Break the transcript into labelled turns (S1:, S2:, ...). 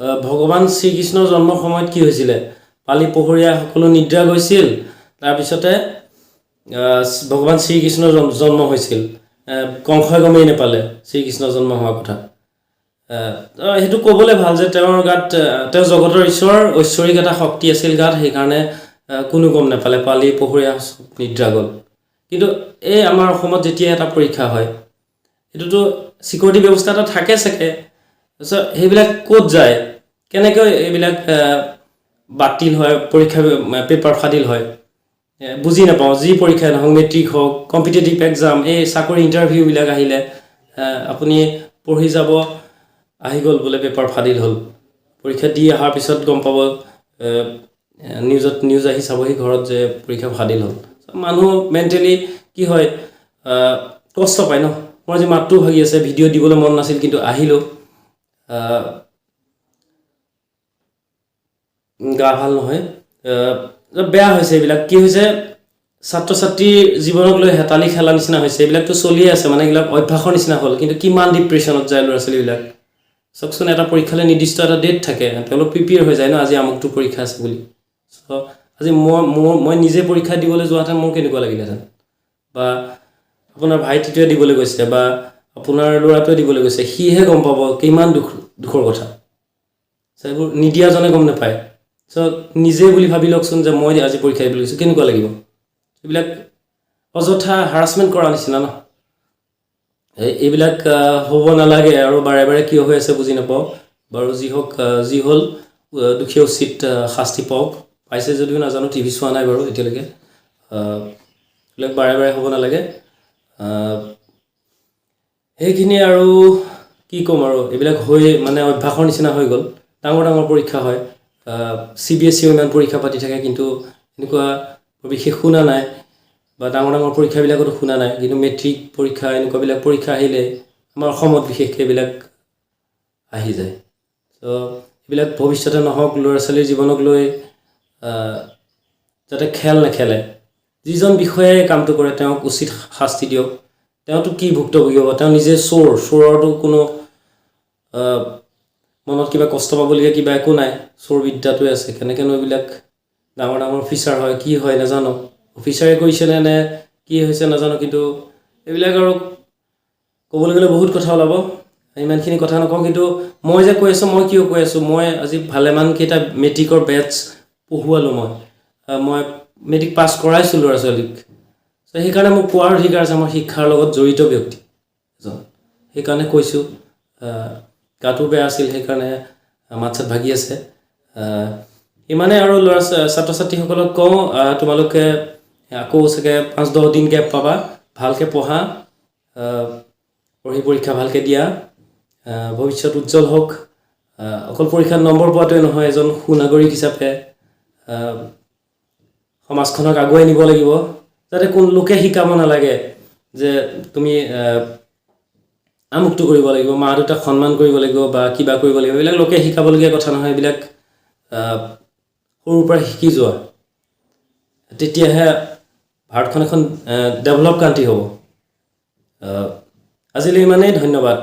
S1: ভগৱান শ্ৰীকৃষ্ণৰ জন্মৰ সময়ত কি হৈছিল পালি পহৰীয়া সকলো নিদ্ৰা গৈছিল তাৰ পিছতে ভগৱান শ্ৰীকৃষ্ণৰ জন্ম হৈছিল কংসই গমেই নেপালে শ্ৰীকৃষ্ণৰ জন্ম হোৱাৰ কথা হেতু ক'বলৈ ভাল যে তেওঁৰ গাত তেওঁ জগতৰ ঈশ্বৰ ঐশ্বৰিক এটা শক্তি আছিল গাত সেই কাৰণে কোনো গম নেপালে পালি পহৰীয়া নিদ্ৰা গল কিন্তু এই আমাৰ অসমত যেতিয়া এটা পৰীক্ষা হয় এটোটো সিকিউৰিটি ব্যৱস্থা এটা থাকে সকে সো হেবিলাক কোত যায় কেনেকৈ এইবিলাক বাতিল হয় পৰীক্ষা পেপাৰ ফাদিল হয় বুজি নাপাও যি পৰীক্ষা নহক মেট্ৰিক হক কম্পিটিটিভ এক্সাম এই চাকৰি ইন্টাৰভিউ বিলাক আহিলে আপুনি পঢ়ি যাব আহি গল বলে পেপাৰ ফাদিল হল পৰীক্ষা দি আহাৰ পিছত গম পাব নিউজ আহি চাবহি ঘৰত যে পৰীক্ষা ফাদিল হল মানুহ মেন্টালি কি হয় কষ্ট পায় ন মোৰ যে মাতটো ভাগি আছে ভিডিও দিবলৈ মন নাছিল কিন্তু আহিলো গা ভাল নহয় বেয়া হৈছে এইবিলাক কি হৈছে ছাত্ৰ ছাত্ৰী জীৱনক লৈ হেতালি খেলা নিচিনা হৈছে এইবিলাকটো চলিয়ে আছে মানে এইবিলাক অভ্যাসৰ নিচিনা হ'ল কিন্তু কিমান ডিপ্ৰেছনত যায় ল'ৰা ছোৱালীবিলাক সকসোন এটা পৰীক্ষালে নিৰ্দিষ্ট এটা ডেট থাকে তেওঁলোক প্ৰিপেয়াৰ হৈ যায় ন আজি আমুকটো পৰীক্ষা আছে বুলি সো আজি মই নিজে পৰীক্ষা দিবলৈ যোৱাতে মোৰ কেনেকুৱা লাগিলেহেঁতেন বা আপোনাৰ ভাইটিটোৱে দিবলৈ গৈছে বা আপোনাৰ ল'ৰাটোৱে দিবলৈ গৈছে হিহে গম পাব কিমান দুখৰ কথা সেইবোৰ নিদিয়া জনে গম নাপায় সো নিজে বুলি ভাবি লকচোন যে মই আজি পৰীক্ষা দিবলৈ গৈছো কেনেকুৱা লাগিব এইবিলাক অযথা হাৰাসমেন্ট কৰা নিচিনা ন এইবিলাক হ'ব নালাগে আৰু বাৰে বাৰে কিয় হৈ আছে বুজি নাপাও বাৰু যি হল দুখীয়া উচিত শাস্তি পাওক পাইছে যদিও নাজানো টিভি চোৱা নাই বাৰু এতিয়ালৈকে এইবিলাক বাৰে বাৰে হ'ব নালাগে সেইখিনি আৰু কি কম আৰু এইবিলাক হৈ মানে অভ্যাসৰ নিচিনা হৈ গল ডাঙৰ পৰীক্ষা হয় CBSE ইমান পৰীক্ষা পাতি থাকে কিন্তু এনেকুৱা বিশেষ শুনা নাই বা ডাঙৰ পৰীক্ষাবিলাকতো শুনা নাই কিন্তু মেট্ৰিক পৰীক্ষা এনেকুৱা বিলাক পৰীক্ষা আহিলে আমাৰ অসমত বিশেষকৈ বিলাক আহি যায় সো এইবিলাক ভৱিষ্যতে নহওক ল'ৰা ছোৱালীৰ জীৱনক লৈ যাতে খেল নেখেলে যিজন বিষয়ে কামটো কৰে তেওঁক উচিত শাস্তি দিয়ক তেওঁটো কি ভুক্তভোগী হ'ব তেওঁ নিজে চোৰৰটো কোনো মনত কিবা কষ্ট পাবলগীয়া কিবা একো নাই চোৰ বিদ্যাটোৱে আছে কেনেকেনো এইবিলাক ডাঙৰ অফিচাৰ হয় কি হয় নাজানো অফিচাৰে কৈছে নে কি হৈছে নাজানো কিন্তু এইবিলাক আৰু ক'বলৈ গ'লে বহুত কথা ওলাব ইমানখিনি কথা নকওঁ কিন্তু মই যে কৈ আছো মই কিয় কৈ আছো মই আজি ভালেমান কেইটা মেট্ৰিকৰ বেটছ পঢ়ুৱালো মই মেট্ৰিক পাছ কৰাইছো ল'ৰা ছোৱালীক সো সেইকাৰণে মোক কোৱাৰ অধিকাৰ আছে মই শিক্ষাৰ লগত জড়িত ব্যক্তি সেইকাৰণে কৈছো গাটো বেয়া আছিল সেইকাৰণে মাতছাত ভাগি আছে ইমানে আৰু ছাত্ৰ ছাত্ৰীসকলক কওঁ তোমালোকে আকৌ সকে 5-10 দিন গেপ পাবা ভালকে পঢ়া পৰীক্ষা ভালকে দিয়া ভৱিষ্যত উজ্জ্বল হোক অকল পৰীক্ষাত নম্বৰ পোৱাটোৱে নহয় এজন সুনাগৰিক হিচাপে সমাজখনক আগুৱাই নিব লাগিব যাতে কোন লোকে শিকাব নালাগে যে তুমি আমুকটো কৰিব লাগিব মা দেউতাক সন্মান কৰিব লাগিব বা কিবা কৰিব লাগিব এইবিলাক লোকে শিকাবলগীয়া কথা নহয় এইবিলাক সৰুৰ পৰা শিকি যোৱা তেতিয়াহে ভাৰতখন এখন ডেভেলপ কান্ট্ৰি হ'ব আজিলৈ ইমানেই ধন্যবাদ